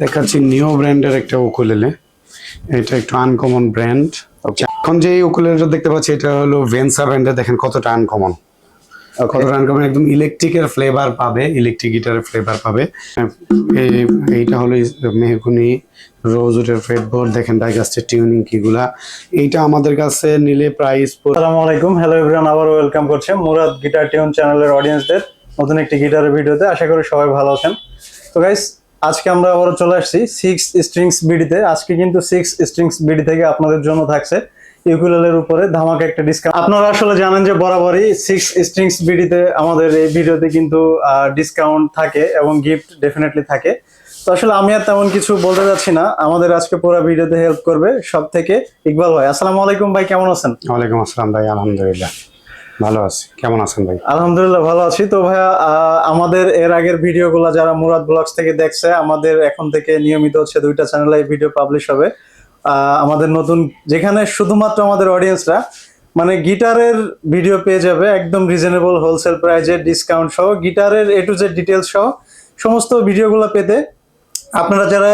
দেখাচ্ছি নিও ব্র্যান্ডের একটা উকুলেলে। এটা একটু আনকমন ব্র্যান্ড। এখন যে উকুলেলেটা দেখতে পাচ্ছি এটা হলো ভেন্সা ব্র্যান্ডের। দেখেন কতটা আনকমন, কতটা আনকমন, একদম ইলেকট্রিকের ফ্লেভার পাবে, ইলেকট্রিক গিটারের ফ্লেভার পাবে। এইটা হলো মেহগুনি রোজউডের ফ্রেটবোর্ড। দেখেন ডাইকাস্টের টিউনিং কিগুলা। এইটা আমাদের কাছে নিলে প্রাইস। আসসালামু আলাইকুম, হ্যালো এভরিওয়ান, আবার ওয়েলকাম করছে মুরাদ গিটার টিউন চ্যানেলের অডিয়েন্সদের নতুন একটি গিটারের ভিডিওতে। আশা করি সবাই ভালো আছেন। তো গাইস, আজকে আমরা আবার চলে আসছি 6 স্ট্রিংস বিডিতে। আজকে কিন্তু 6 স্ট্রিংস বিডি থেকে আপনাদের জন্য থাকছে ইউকুলেলের উপরে ধামাকা একটা ডিসকাউন্ট। আপনারা আসলে জানেন যে বরাবরই 6 স্ট্রিংস বিডিতে আমাদের এই ভিডিওতে কিন্তু ডিসকাউন্ট থাকে এবং গিফট ডেফিনেটলি থাকে। তো আসলে আমি আর তেমন কিছু বলতে যাচ্ছি না, আমাদের আজকে পুরো ভিডিওতে হেল্প করবে সব থেকে ইকবাল ভাই। আসসালামু আলাইকুম ভাই, কেমন আছেন? ওয়ালাইকুম আসসালাম ভাই, আলহামদুলিল্লাহ ভালো আছি। কেমন আছেন ভাই? আলহামদুলিল্লাহ ভালো আছি। তো ভাইয়া, আমাদের এর আগের ভিডিওগুলো যারা মুরাদ ব্লগস থেকে দেখছে, আমাদের এখন থেকে নিয়মিত হচ্ছে 2টা চ্যানেলে ভিডিও পাবলিশ হবে। আমাদের নতুন, যেখানে শুধুমাত্র আমাদের অডিয়েন্সরা মানে গিটারের ভিডিও পেয়ে যাবে একদম রিজনেবল হোলসেল প্রাইজে, ডিসকাউন্ট সহ, গিটারের এ টু জেড ডিটেলস সহ সমস্ত ভিডিওগুলো পেতে আপনারা যারা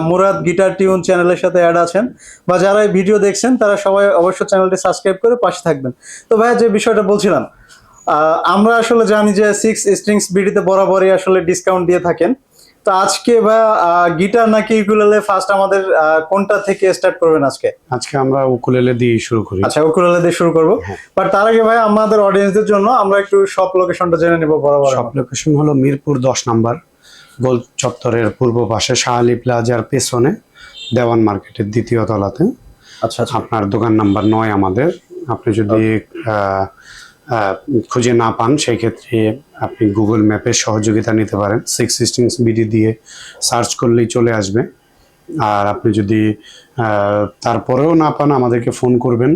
মুরাদ গিটার টিউন চ্যানেলের সাথে অ্যাড আছেন বা যারা এই ভিডিও দেখছেন, তারা সবাই অবশ্যই চ্যানেলটি সাবস্ক্রাইব করে পাশে থাকবেন। তো ভাইয়া, যে বিষয়টা বলছিলাম, আমরা আসলে জানি যে 6 স্ট্রিংস বিডিতে বরাবরই আসলে ডিসকাউন্ট দিয়ে থাকেন। তো আজকে ভাইয়া গিটার নাকি ইউকুলেলে, ফার্স্ট আমাদের কোনটা থেকে স্টার্ট করবেন আজকে? আজকে আমরা উকুলেলে দিয়ে শুরু করি। আচ্ছা, উকুলেলে দিয়ে শুরু করবো। বাট তার আগে ভাই, আমাদের অডিয়েন্সদের জন্য আমরা একটু শপ লোকেশনটা জেনে নিব। বরাবর শপ লোকেশন হলো মিরপুর 10 নম্বর গোল চত্বরের পূর্ব পাশে, শাহ আলী প্লাজার পেছনে, দেওয়ান মার্কেটের 2য় তলাতে। আচ্ছা আচ্ছা, আপনার দোকান নাম্বার 9 আমাদের। আপনি যদি খুঁজে না পান, সেই ক্ষেত্রে আপনি গুগল ম্যাপের সহযোগিতা নিতে পারেন। 6 স্ট্রিংস বিডি দিয়ে সার্চ করলেই চলে আসবে। আর আপনি যদি তারপরেও না পান, আমাদেরকে ফোন করবেন,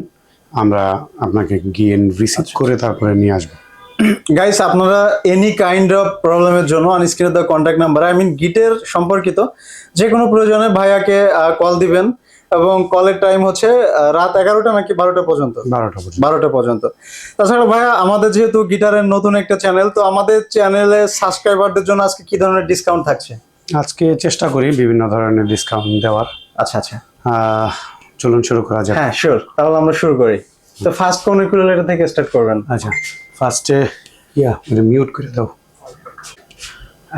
আমরা আপনাকে গিয়ে রিসিভ করে তারপরে নিয়ে আসবো। গাইস, আপনারা এনি কাইন্ড অফ প্রবলেমের জন্য অনস্ক্রিনে দেওয়া contact number, I mean guitar সম্পর্কিত যে কোনো প্রয়োজনে ভাইয়াকে কল দিবেন। এবং কলের টাইম হচ্ছে রাত 11টা নাকি 12টা পর্যন্ত? 12টা পর্যন্ত। তাছাড়া ভাইয়া, আমাদের যেহেতু গিটারের নতুন একটা চ্যানেল, তো আমাদের চ্যানেলে সাবস্ক্রাইবারদের জন্য আজকে কি ধরনের ডিসকাউন্ট থাকছে? আজকে চেষ্টা করি বিভিন্ন ধরনের ডিসকাউন্ট দেওয়ার। আচ্ছা আচ্ছা, চলুন শুরু করা যাক। হ্যাঁ শিওর, তাহলে আমরা শুরু করি। তো ফার্স্ট কোন ইউকুলেলে থেকে স্টার্ট করবেন? আচ্ছা, ফার্স্টে মিউট করে দাও।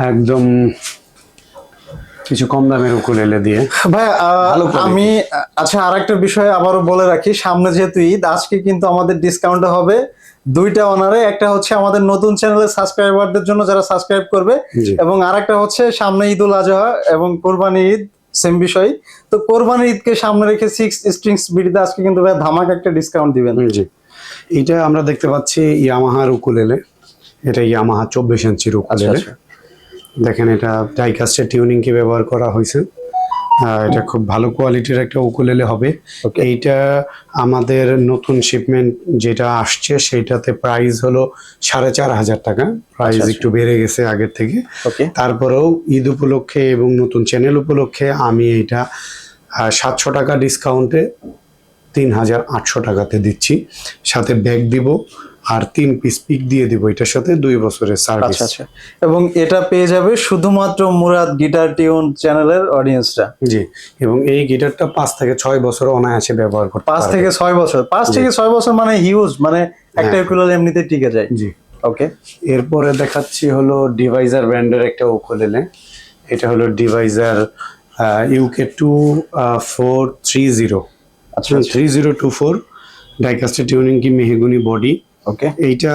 একদম কিছু কম দামের উকুলেলে দিয়ে ভাই, আমি আচ্ছা আরেকটা বিষয় আবারও বলে রাখি, সামনে যেহেতু ঈদ, আজকে কিন্তু আমাদের ডিসকাউন্ট হবে 2টা অনারে। একটা হচ্ছে আমাদের নতুন চ্যানেলের সাবস্ক্রাইবারদের জন্য যারা সাবস্ক্রাইব করবে, এবং আরেকটা হচ্ছে সামনে ঈদুল আজহা এবং কোরবানি ঈদ, সেম বিষয়। তো কোরবানি ঈদকে সামনে রেখে 6 স্ট্রিংস বিডিতে আজকে কিন্তু ভাই ধামাকা একটা ডিসকাউন্ট দিবেন। জি, এটা আমরা দেখতে পাচ্ছি ইয়ামাহার উকুলেলে। এটা ইয়ামাহা 24 ইঞ্চির উকুলেলে। দেখেন, এটা ডাইকাস্টের টিউনিং কি ব্যবহার করা হয়েছে। এটা খুব ভালো কোয়ালিটির একটা উকুলেলে হবে। এইটা আমাদের নতুন শিপমেন্ট যেটা আসছে, সেইটাতে প্রাইস হলো 4,500 টাকা। প্রাইস একটু বেড়ে গেছে আগের থেকে। তারপরেও ঈদ উপলক্ষে এবং নতুন চ্যানেল উপলক্ষে আমি এটা 700 টাকা ডিসকাউন্টে 3,800 টাকাতে দিচ্ছি। সাথে ব্যাগ দিব আর 3 পিস পিক দিয়ে দিব। এটার সাথে 2 বছরের সার্ভিস। আচ্ছা, এবং এটা পেয়ে যাবে শুধুমাত্র মুরাদ গিটার টিউন চ্যানেলের অডিয়েন্সরা। জি, এবং এই গিটারটা 5 থেকে 6 বছর অনায়াসে ব্যবহার করতে পারবে। 5 থেকে 6 বছর? 5 থেকে 6 বছর মানে হিউজ, মানে একটা ইউকুলেলে এমনিতে টিকে যায়। জি, ওকে। এরপরে দেখাচ্ছি হলো ডিভাইজার ব্র্যান্ডের একটা উকুলেলে। এটা হলো ডিভাইজার UK2430। আচ্ছা, 3024 ডাইকাস্টের টিউনিং কি মেহগুনি বডি। ওকে। এইটা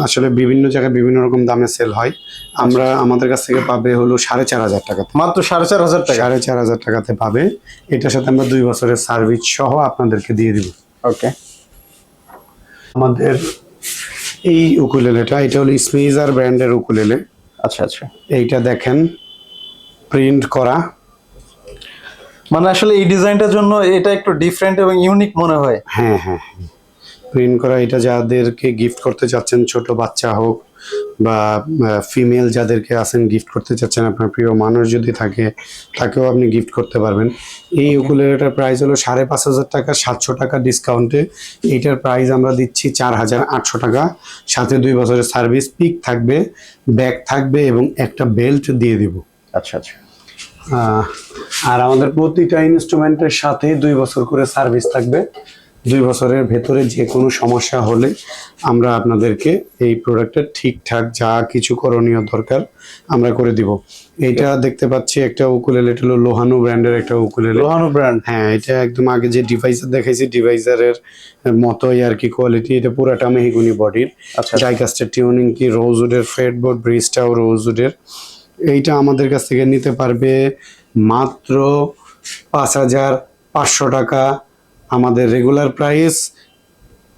আসলে বিভিন্ন জায়গায় বিভিন্ন রকম দামে সেল হয়। আমরা আমাদের কাছ থেকে পাবে হলো 4,500 টাকাতে। মাত্র 4,500 টাকা? 4,500 টাকাতে পাবে। এটার সাথে আমরা 2 বছরের সার্ভিস সহ আপনাদেরকে দিয়ে দিব। ওকে। আমাদের এই উকুলেলেটা, এটা হলো স্মিজার ব্র্যান্ডের উকুলেলে। আচ্ছা আচ্ছা, এইটা দেখেন প্রিন্ট করা। মানে আসলে এই ডিজাইনটার জন্য এটা একটু ডিফারেন্ট এবং ইউনিক মনে হয়। হ্যাঁ হ্যাঁ, প্রিন্ট করা। এটা যাদেরকে গিফট করতে চাচ্ছেন, ছোট বাচ্চা হোক বা ফিমেল যাদেরকে আছেন গিফট করতে চাচ্ছেন, আপনার প্রিয় মানুষ যদি থাকে তাকেও আপনি গিফট করতে পারবেন। এই উকুলেলেটার প্রাইস হলো 5,500 টাকা। 700 টাকা ডিসকাউন্টে এইটার প্রাইস আমরা দিচ্ছি 4,800 টাকা। সাথে 2 বছরের সার্ভিস, পিক থাকবে, ব্যাগ থাকবে এবং একটা বেল্ট দিয়ে দিব। আচ্ছা আচ্ছা। আর আমাদের প্রতিটা ইনস্ট্রুমেন্টের সাথে 2 বছর করে সার্ভিস থাকবে। 2 বছরের ভেতরে যে কোনো সমস্যা হলে আমরা আপনাদেরকে এই প্রোডাক্টের ঠিকঠাক যা কিছু করণীয় দরকার আমরা করে দিব। এটা দেখতে পাচ্ছি একটা উকুলেলে, এটা হলো লোহানো ব্র্যান্ডের একটা উকুলেলে। লোহানো ব্র্যান্ড। হ্যাঁ, এটা একদম আগে যে ডিভাইসার দেখাইছি ডিভাইসারের মতোই আর কি কোয়ালিটি। এটা পুরাটা মেহগুনি বডির, আচ্ছা। ডাইকাস্টের টিউনিং কি, রোজউডের ফ্রেডবোর্ড, ব্রিজটাও রোজউডের। এইটা আমাদের কাছ থেকে নিতে পারবে মাত্র 5,500 টাকা। আমাদের রেগুলার প্রাইস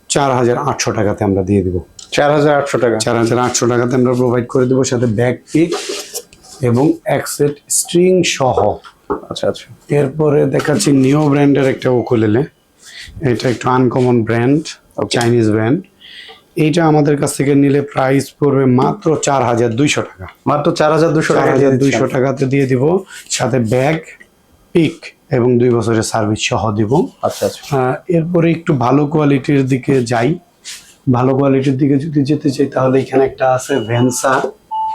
4,800 টাকাতে আমরা দিয়ে দিব। 4,800 টাকা। 4,800 টাকাতে আমরা প্রোভাইড করে দেবো, সাথে ব্যাক পিক এবং এক সেট স্ট্রিং সহ। আচ্ছা আচ্ছা। এরপরে দেখাচ্ছি নিও ব্র্যান্ডের একটা উকুলেলে। এটা একটু আনকমন ব্র্যান্ড, চাইনিজ ব্র্যান্ড। এইটা আমাদের কাছ থেকে নিলে প্রাইস পড়বে মাত্র 4,200 টাকা। মাত্র 4,200 টাকা। 4,200 টাকাতে দিয়ে দিব, সাথে ব্যাগ, পিক এবং 2 বছরের সার্ভিস সহ দিব। আচ্ছা আচ্ছা। এরপরে একটু ভালো কোয়ালিটির দিকে যাই। ভালো কোয়ালিটির দিকে যদি যেতে চাই তাহলে এখানে একটা আছে ভেন্সা।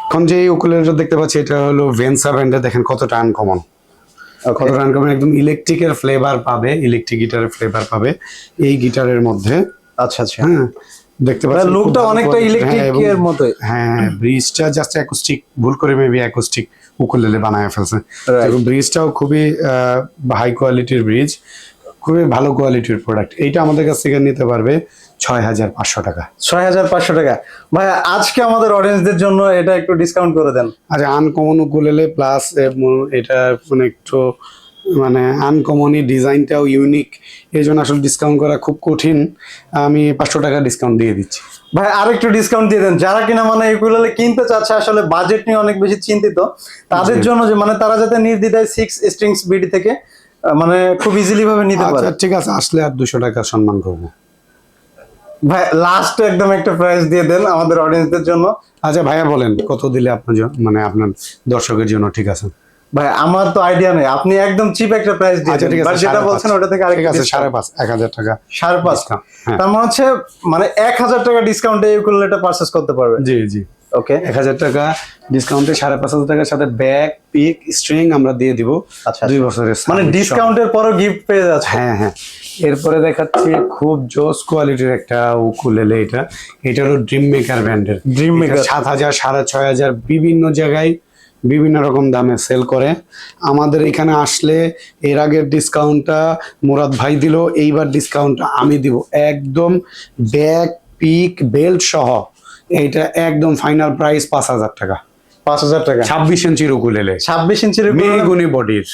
এখন যে উকুলেলেটা দেখতে পাচ্ছি এটা হলো ভেন্সা ব্র্যান্ডের। দেখেন কতটা আনকমন, কতটা আনকমন, একদম ইলেকট্রিকের ফ্লেভার পাবে, ইলেকট্রিক গিটারের ফ্লেভার পাবে এই গিটারের মধ্যে। আচ্ছা আচ্ছা। হ্যাঁ, দেখতে পাচ্ছেন লুকটা অনেকটা ইলেকট্রিকের মতোই। হ্যাঁ, ব্রিজটা জাস্ট অ্যাকোস্টিক, ভুল করে মেবি অ্যাকোস্টিক উকুলেলে বানায় ফেলছে। Right. ব্রিজটাও খুবই হাই কোয়ালিটির ব্রিজ, খুবই ভালো কোয়ালিটির প্রোডাক্ট। এইটা আমাদের কাছ থেকে নিতে পারবে 6,500 টাকা। 6,500 টাকা। ভাই আজকে আমাদের অডিয়েন্সদের জন্য এটা একটু ডিসকাউন্ট করে দেন। আচ্ছা, আনকমন উকুলেলে প্লাস এটা মানে একটু মানে আনকমনই, ডিজাইনটাও ইউনিক, এই জন্য আসলে ডিসকাউন্ট করা খুব কঠিন। আমি 500 টাকা ডিসকাউন্ট দিয়ে দিচ্ছি। ভাই আরেকটু ডিসকাউন্ট দিয়ে দেন, যারা কিনা মানে এগুলো কিনতে চাচ্ছে, আসলে বাজেট নিয়ে অনেক বেশি চিন্তিত, তাদের জন্য যে মানে তারা যাতে নির্দ্বিধায় 6 স্ট্রিংস বিডি থেকে মানে খুব ইজিলি ভাবে নিতে পারে। আচ্ছা ঠিক আছে, আসলে আর 200 টাকা সম্মান করবো। ভাই লাস্ট একদম একটা প্রাইস দিয়ে দেন আমাদের অডিয়েন্সদের জন্য। আচ্ছা ভাইয়া বলেন কত দিলে আপনার মানে আপনার দর্শকের জন্য ঠিক আছে? ভাই আমার তো আইডিয়া নেই, আপনি একদম চিপ একটা প্রাইস দিয়ে আচ্ছা দেন। ঠিক আছে, বাট যেটা বলছেন ওটা থেকে আরেকটু ঠিক আছে, discount। 5,500, 1,000 টাকা। 5,500। হ্যাঁ। তার মানে হচ্ছে মানে 1,000 টাকা ডিসকাউন্টে এই উকুলেলেটা পারচেজ করতে পারবে। জি জি, ওকে। 1,000 টাকা ডিসকাউন্টে 5,500 টাকার সাথে ব্যাগ, পিক, স্ট্রিং আমরা দিয়ে দিব। আচ্ছা, 2 বছরের মানে service সহ। ডিসকাউন্টের পরও গিফট পেয়ে যাচ্ছে। হ্যাঁ হ্যাঁ। এরপরে দেখাচ্ছি খুব জোস কোয়ালিটির একটা উকুলেলে। এটা হলো ড্রিম মেকার ব্র্যান্ডের। Dream Maker। 7,000, 6,500 বিভিন্ন জায়গায় বিভিন্ন রকম দামে সেল করে। আমাদের এখানে আসলে এর আগের ডিসকাউন্টটা মুরাদ ভাই দিল, এইবার ডিসকাউন্টটা আমি দিব একদম। ব্যাগ, পিক, বেল্ট সহ এইটা একদম ফাইনাল প্রাইস 5,000 টাকা। 5,000 টাকা। 26 ইঞ্চির উকুলেলে, 26 ইঞ্চির মেহগনি বডির,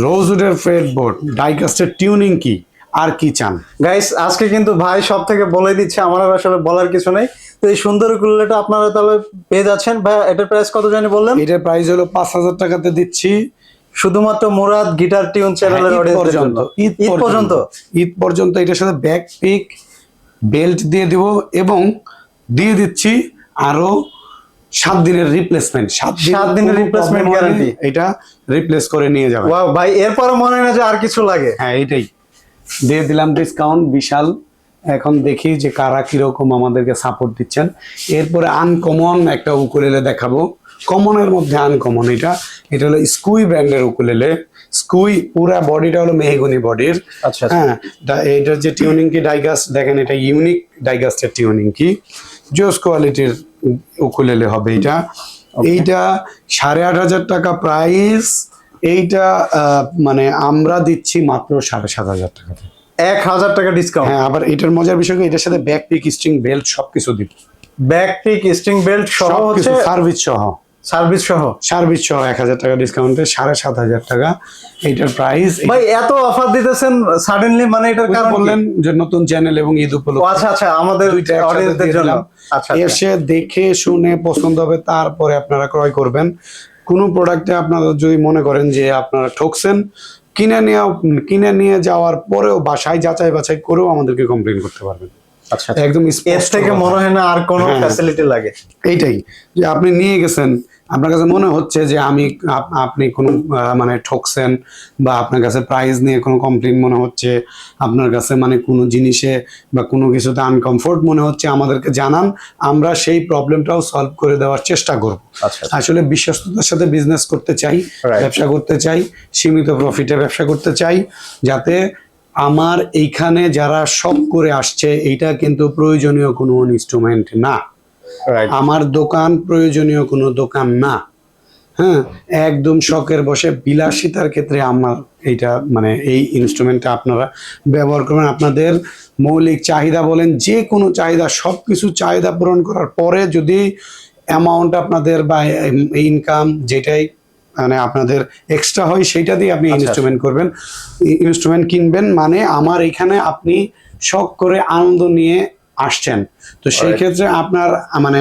রোজউডের ফ্রেডবোর্ড, ডাইকাস্টের টিউনিং কি, আর কি চান? গাইস আজকে কিন্তু ভাই সব থেকে বলে দিচ্ছে, আমার আর আসলে বলার কিছু নেই। তো এই সুন্দর উকুলেলেটা আপনারা তাহলে পেয়ে যাচ্ছেন। ভাই এটার প্রাইস কত জানি বললেন? এটার প্রাইস হলো 5,000 টাকাতে দিচ্ছি শুধুমাত্র মুরাদ গিটার টিউন চ্যানেলের ঈদ অডিয়েন্সদের পর্যন্ত। জন্য। ঈদ পর্যন্ত। ঈদ পর্যন্ত এটার সাথে ব্যাক, পিক, বেল্ট দিয়ে দিব এবং দিয়ে দিচ্ছি আরো 7 দিনের রিপ্লেসমেন্ট। 7 দিনের replacement guarantee। এটা রিপ্লেস করে নিয়ে যাবে। ওয়াও ভাই, এরপরও মনে হয় না যে আর কিছু লাগে। হ্যাঁ, এটাই দিয়ে দিলাম ডিসকাউন্ট বিশাল। এখন দেখি যে কারা কিরকম আমাদেরকে সাপোর্ট দিচ্ছেন। এরপরে আনকমন একটা উকুলেলে দেখাবো, কমনের মধ্যে আনকমন। এটা হলো স্কুই ব্র্যান্ডের উকুলেলে। স্কুই পুরা বডিটা হলো মেহগনি বডির। আচ্ছা। হ্যাঁ, এটার যে টিউনিং কি, ডাইগাস্ট দেখেন, এটা ইউনিক ডাইগাস্টের টিউনিং কি, জোস কোয়ালিটির উকুলেলে হবে এটা। এইটা 8,500 টাকা প্রাইস। এইটা মানে আমরা দিচ্ছি মাত্র 7,500 টাকাতে। 1,000 টাকা ডিসকাউন্ট। হ্যাঁ, আবার এটার মজার বিষয় কি, এটার সাথে ব্যাক, পিক, স্ট্রিং, বেল্ট সবকিছু দিব। ব্যাক পিক, স্ট্রিং বেল্ট সহ হচ্ছে সার্ভিস সহ। সার্ভিস সহ। 1,000 টাকা ডিসকাউন্টে 7,500 টাকা এইটার প্রাইস। ভাই এত অফার দিতেছেন সাডেনলি, মানে এটার কারণ বললেন যে নতুন চ্যানেল এবং ঈদ ও উপলক্ষে। আচ্ছা আচ্ছা, আমাদের দুইটা একসাথে অডিয়েন্সদের দিয়ে জন্য। দিলাম। আচ্ছা, এসে দেখে শুনে পছন্দ হবে তারপরে আপনারা ক্রয় করবেন। কোনো প্রোডাক্টে আপনারা যদি মনে করেন যে আপনারা ঠকছেন, কিনে নিয়ে যাওয়ার পরেও বাসায় যাচাই বাছাই করেও আমাদেরকে কমপ্লেইন করতে পারবেন। আচ্ছা, একদম এর স্পষ্ট থেকে কথা। মনে হয় না আর কোনো হ্যাঁ। ফ্যাসিলিটি লাগে। এইটাই যে আপনি নিয়ে গেছেন, আপনার কাছে মনে হচ্ছে যে আপনি কোনো মানে ঠকছেন বা আপনার কাছে প্রাইস নিয়ে কোনো কমপ্লেন মনে হচ্ছে, আপনার কাছে মানে কোনো জিনিসে বা কোনো কিছুতে আনকমফোর্ট মনে হচ্ছে, আমাদেরকে জানান, আমরা সেই প্রবলেমটাও সলভ করে দেওয়ার চেষ্টা করব। আচ্ছা আসলে বিশ্বস্ততার সাথে বিজনেস করতে চাই, Right. ব্যবসা করতে চাই, সীমিত প্রফিটে ব্যবসা করতে চাই, যাতে আমার এইখানে যারা শখ করে আসছে এইটা কিন্তু প্রয়োজনীয় কোনো ইনস্ট্রুমেন্ট না, রাইট। আমার দোকান প্রয়োজনীয় কোনো দোকান না। হ্যাঁ, একদম শখের বসে বিলাসিতার ক্ষেত্রে আমার এইটা মানে এই ইনস্ট্রুমেন্টটা আপনারা ব্যবহার করবেন। আপনাদের মৌলিক চাহিদা বলেন, যে কোনো চাহিদা, সব কিছু চাহিদা পূরণ করার পরে যদি অ্যামাউন্ট আপনাদের বা ইনকাম যেটাই মানে আপনাদের এক্সট্রা হয় সেইটা দিয়ে আপনি আচ্ছা। ইনস্ট্রুমেন্ট করবেন, ইনস্ট্রুমেন্ট কিনবেন, মানে আমার এখানে আপনি শখ করে আনন্দ নিয়ে আসছেন। তো সেই Right. ক্ষেত্রে আপনার মানে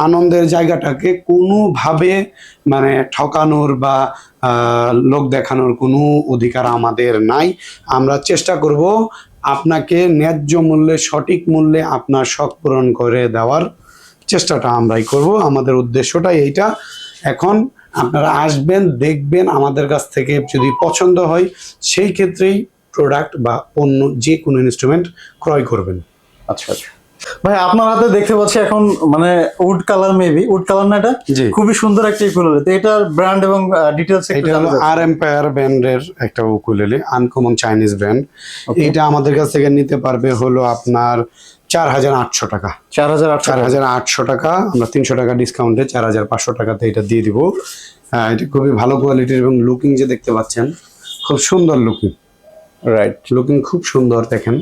আনন্দের জায়গাটাকে কোনোভাবে মানে ঠকানোর বা লোক দেখানোর কোনো অধিকার আমাদের নাই। আমরা চেষ্টা করব আপনাকে ন্যায্য মূল্যে, সঠিক মূল্যে আপনার শখ পূরণ করে দেওয়ার চেষ্টাটা আমরাই করব। আমাদের উদ্দেশ্যটাই এইটা। এখন আপনারা আসবেন, দেখবেন, আমাদের কাছ থেকে যদি পছন্দ হয় সেই ক্ষেত্রেই প্রোডাক্ট বা পণ্য যে কোনো ইনস্ট্রুমেন্ট ক্রয় করবেন। আচ্ছা আচ্ছা ভাই, আপনার হাতে দেখতে পাচ্ছি এখন মানে would colour, maybe would colour না এটা? জি। খুবই সুন্দর একটা ইকুলেলে। তো এটার ব্র্যান্ড এবং ডিটেইলস একটু এটা হলো জানা যাবে? আর এম্পায়ার ব্র্যান্ডের একটা ukulele, uncommon Chinese brand. Okay. এটা আমাদের কাছ থেকে নিতে পারবে হলো আপনার 4,800 টাকা। 4800 4,800 টাকা, আমরা 300 টাকা ডিসকাউন্টে 4,500 টাকাতে এটা দিয়ে দিব। এটা খুবই ভালো কোয়ালিটির এবং লুকিং যে দেখতে পাচ্ছেন খুব সুন্দর লুকিং, রাইট। লুকিং খুব সুন্দর। দেখেন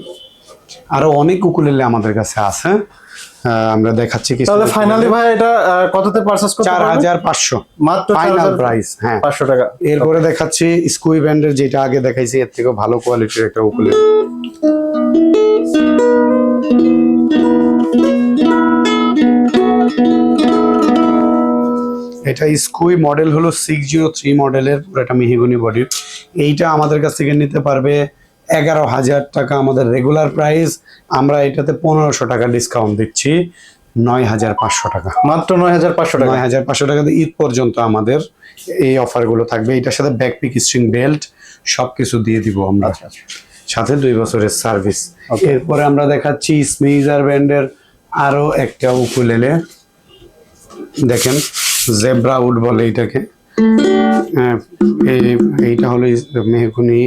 আরো অনেক উকুলেলে আমাদের কাছে আছে, আমরা দেখাচ্ছি কিছু। তাহলে ফাইনালি ভাই এটা কততে পারচেজ করতে পারবে? 4,500 মাত্র ফাইনাল প্রাইস। হ্যাঁ, 500 টাকা। এরপরে দেখাচ্ছি স্কুই ব্র্যান্ডের, যেটা আগে দেখাইছি এর থেকেও ভালো কোয়ালিটির একটা উকুলেলে। এটা স্কুই মডেল হলো 603 মডেলের, পুরোটা মেহগনি বডির। এইটা আমাদের কাছ থেকে নিতে পারবে 11,000 টাকা আমাদের রেগুলার প্রাইস। আমরা এটাতে 1,500 টাকা ডিসকাউন্ট দিচ্ছি, 9,500 টাকা। মাত্র 9500 টাকা। 9,500 টাকা ঈদ পর্যন্ত আমাদের এই অফারগুলো থাকবে। এটার সাথে ব্যাকপিক স্ট্রিং বেল্ট সবকিছু দিয়ে দিব আমরা, আচ্ছা আচ্ছা। সাথে 2 বছরের সার্ভিস। Okay. এরপরে আমরা দেখাচ্ছি স্মিজার ব্র্যান্ডের আরো একটা উকুলেলে। দেখেন জেব্রা উড বলে এটাকে। এইটা হলো মেহগনি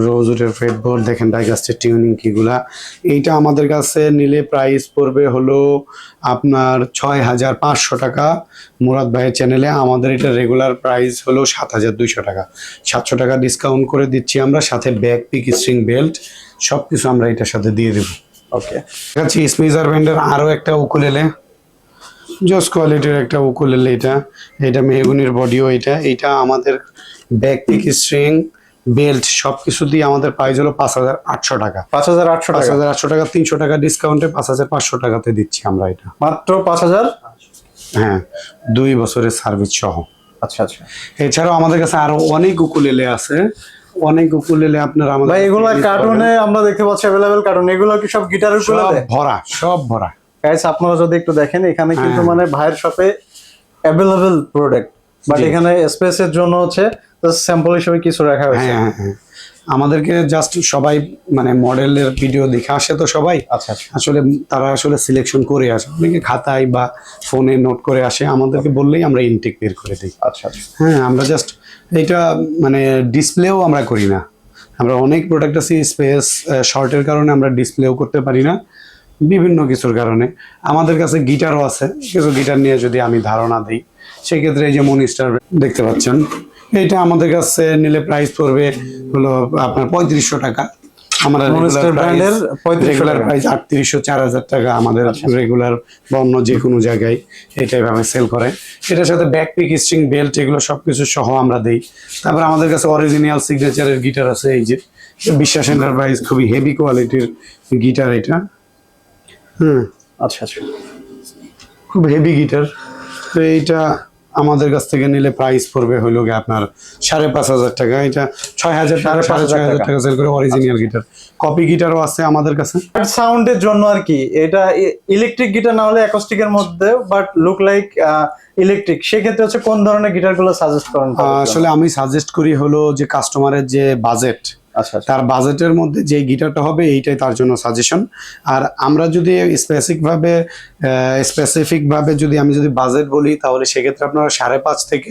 রোজউডের ফ্রেটবোর্ড। দেখেন ডাইকাস্টের টিউনিং কিগুলা। এইটা আমাদের কাছে নিলে প্রাইস পড়বে হলো আপনার 6,500 টাকা। মুরাদ ভাইয়ের চ্যানেলে আমাদের এটা রেগুলার প্রাইস হলো 7,200 টাকা। 700 টাকা ডিসকাউন্ট করে দিচ্ছি আমরা, সাথে ব্যাক পিক স্ট্রিং বেল্ট সব কিছু আমরা এটার সাথে দিয়ে দেবো। ওকে। দেখাচ্ছি স্মিজার ব্র্যান্ডের আরও একটা উকুলেলে, জোস কোয়ালিটির একটা উকুলেলে। এটা মেহগনির বডিও। এইটা আমাদের ব্যাক পিক স্ট্রিং বেল্ট সবকিছু দিয়ে আমাদের প্রাইস হলো 5,800 টাকা। 5800 টাকা। 5,800 টাকা, 300 টাকা ডিসকাউন্টে 5,500 টাকাতে দিচ্ছি আমরা এটা। মাত্র 5000। হ্যাঁ, 2 বছরের সার্ভিস সহ। আচ্ছা আচ্ছা এছাড়াও আমাদের কাছে আরো অনেক উকুলেলে আছে, অনেক উকুলেলে আপনারা আমাদের ভাই, এগুলো কার্টুনে আমরা দেখতে পাচ্ছি अवेलेबल কার্টুন। এগুলো কি সব গিটারের সব উকুলেলে? ভরা, সব ভরা। গাইস, আপনারা যদি একটু দেখেন এখানে কিন্তু হ্যাঁ। মানে ভাইয়ের শপে अवेलेबल প্রোডাক্ট, বাট জি। এখানে স্পেসের জন্য হচ্ছে স্যাম্পল হিসেবে কিছু রাখা হয়েছে। হ্যাঁ, হ্যাঁ। আমাদেরকে জাস্ট সবাই মানে মডেলের ভিডিও দেখে আসে, তো সবাই আচ্ছা আচ্ছা। আসলে তারা আসলে সিলেকশন করে আসে, অনেকে খাতায় বা ফোনে নোট করে আসে, আমাদেরকে বললেই আমরা ইনটেক বের করে দিই। আচ্ছা আচ্ছা। হ্যাঁ, আমরা জাস্ট এইটা মানে ডিসপ্লেও আমরা করি না। আমরা অনেক প্রোডাক্ট আছে স্পেস শর্টের কারণে আমরা ডিসপ্লেও করতে পারি না, বিভিন্ন কিছুর কারণে। আমাদের কাছে গিটারও আছে, কিছু গিটার নিয়ে যদি আমি ধারণা দিই সেক্ষেত্রে এই যে মনিস্টার দেখতে পাচ্ছেন, এইটা আমাদের কাছে নিলে প্রাইস পড়বে হলো আপনার 3500 টাকা। আমরা Monster brand-এর 3500 রেগুলার টাকা। প্রাইস 3,800 4,000 টাকা আমাদের রেগুলার বা অন্য যে কোনো জায়গায় এটাই ভাবে সেল করে। এটার সাথে ব্যাক পিক স্ট্রিং বেল্ট এগুলো সবকিছু সহ আমরা দেই। তারপর আমাদের কাছে অরিজিনাল সিগনেচারের গিটার আছে, এই যে বিশ্বাস এন্টারপ্রাইজ, খুবই হেভি কোয়ালিটির গিটার এটা। আচ্ছা আচ্ছা। খুব হেভি গিটার। তো এইটা আমাদের কাছ থেকে নিলে প্রাইস পড়বে হলো গিয়ে আপনার 5,500 টাকা। এটা 6,000 টাকা 6,500 টাকা সেল করে অরিজিনাল গিটার। কপি গিটারও আছে আমাদের কাছে। সাউন্ডের জন্য আর কি, এটা ইলেকট্রিক গিটার না হলে অ্যাকোস্টিকের মধ্যে বাট লুক লাইক ইলেকট্রিক, সেক্ষেত্রে হচ্ছে কোন ধরনের গিটারগুলো সাজেস্ট করেন? আসলে আমি সাজেস্ট করি হলো যে কাস্টমারের যে বাজেট, আচ্ছা তার বাজেটের মধ্যে যে গিটারটা হবে এইটাই তার জন্য সাজেশন। আর আমরা যদি স্পেসিফিক ভাবে যদি বাজেট বলি, তাহলে সেক্ষেত্রে আপনারা 5.5 থেকে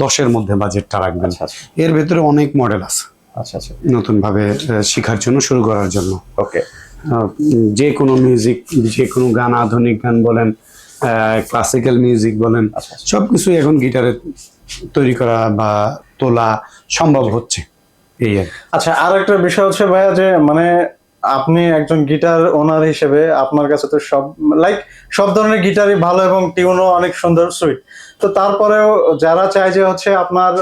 10-এর মধ্যে বাজেটটা রাখবেন। এর ভেতরে অনেক মডেল আছে আচ্ছা আচ্ছা নতুন ভাবে শেখার জন্য, শুরু করার জন্য। ওকে, যে কোনো মিউজিক, যে কোনো গান, আধুনিক গান বলেন, ক্লাসিক্যাল মিউজিক বলেন, সবকিছু এখন গিটারে তৈরি করা বা তোলা সম্ভব হচ্ছে এই আর কি। আচ্ছা আর একটা বিষয় হচ্ছে ভাইয়া, যে মানে আপনি একজন গিটার ওনার হিসেবে আপনার কাছে তো সব ধরনের গিটারই ভালো এবং টিউনও অনেক সুন্দর সুইট, তো তারপরেও যারা চায় যে হচ্ছে আপনার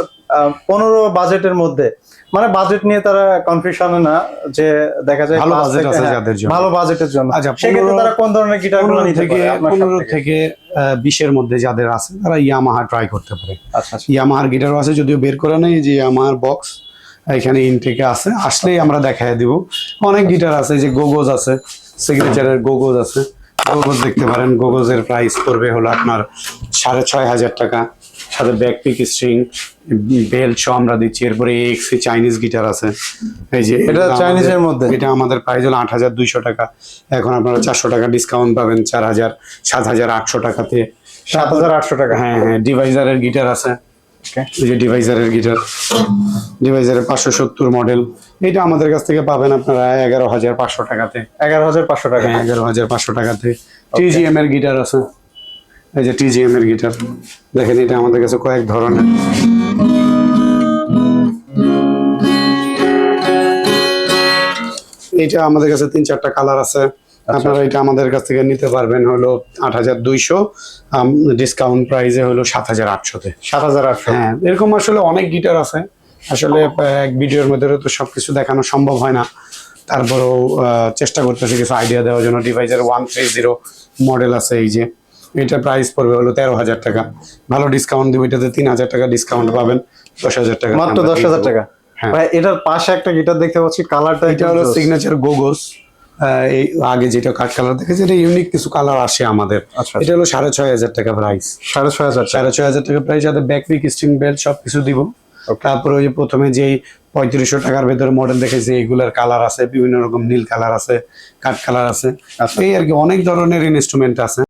15 বাজেটের মধ্যে, মানে বাজেট নিয়ে তারা কনফিউশনে না, যে দেখা যায় ভালো বাজেট আছে যাদের জন্য, ভালো বাজেটের জন্য, আচ্ছা সেক্ষেত্রে তারা কোন ধরনের গিটারগুলো নিতে পারে? 15 থেকে 20-এর মধ্যে যাদের আছে তারা ইয়ামাহা ট্রাই করতে পারে। আচ্ছা ইয়ামাহার গিটারও আছে, যদিও বের করে নেই, যে ইয়ামাহার বক্স এখানে ইনটেকে আছে, আসলেই আমরা দেখায় দিব। অনেক গিটার আছে, যে গোগোজ আছে, সিগনেচারের গোগোজ আছে, গোগোজ দেখতে পারেন। গোগোজের প্রাইস পড়বে হলো আপনার 6,500 টাকা, সাথে ব্যাক পিক স্ট্রিং বেল্ট সহ আমরা দিচ্ছি। এরপরে এক্সি চাইনিজ গিটার আছে, এই যে এটা চাইনিজের মধ্যে, এটা আমাদের প্রাইস হলো 8,200 টাকা। এখন আপনারা 400 টাকা ডিসকাউন্ট পাবেন, 7,800 টাকাতে। 7,800 টাকা। হ্যাঁ হ্যাঁ, ডিভাইজারের গিটার আছে, এই যে ডিভাইজারের গিটার, ডিভাইজারের 570 মডেল, এটা আমাদের কাছ থেকে পাবেন আপনারা 11,500 টাকাতে। 11,500 টাকা। হ্যাঁ, 11,500 টাকাতে। টিজিএম এর গিটার আছে, এই যে টিজিএম এর গিটার দেখেন, এটা আমাদের কাছে কয়েক ধরনের। এটা আমাদের কাছে 3-4টা কালার আছে। আপনারা এটা আমাদের কাছ থেকে নিতে পারবেন হলো 8,200, ডিসকাউন্ট প্রাইসে হলো 7,800-তে। 7,800। হ্যাঁ, এরকম আসলে অনেক গিটার আছে। আসলে এক ভিডিওর মধ্যে তো সবকিছু দেখানো সম্ভব হয় না, তারপরেও চেষ্টা করতেছি কিছু আইডিয়া দেওয়ার জন্য। ডিভাইজার 130 মডেল আছে, এই যে এটা প্রাইস পড়বে হলো 13,000 টাকা। ভালো ডিসকাউন্ট দিব, এটাতে 3,000 টাকা ডিসকাউন্ট পাবেন, 10,000 টাকা, মাত্র 10,000 টাকা। হ্যাঁ, ভাই এটার পাশে একটা গিটার দেখতে পাচ্ছি, কালারটা এটা হলো সিগনেচার গোগোস। এই আগে যেটা কাট কালার দেখেছি, এটা ইউনিক কিছু কালার আসে আমাদের। এটা হলো 6,500 টাকা প্রাইস। 6,500 টাকা প্রাইস, যাতে ব্যাক পিক স্ট্রিং বেল্ট সবকিছু দিব। তারপরে ওই যে প্রথমে যেই 3,500 টাকার ভেতরে মডেল দেখেছি, এইগুলার কালার আছে বিভিন্ন রকম, নীল কালার আছে, কাঠ কালার আছে, এই আর কি, অনেক ধরনের ইনস্ট্রুমেন্ট আছে।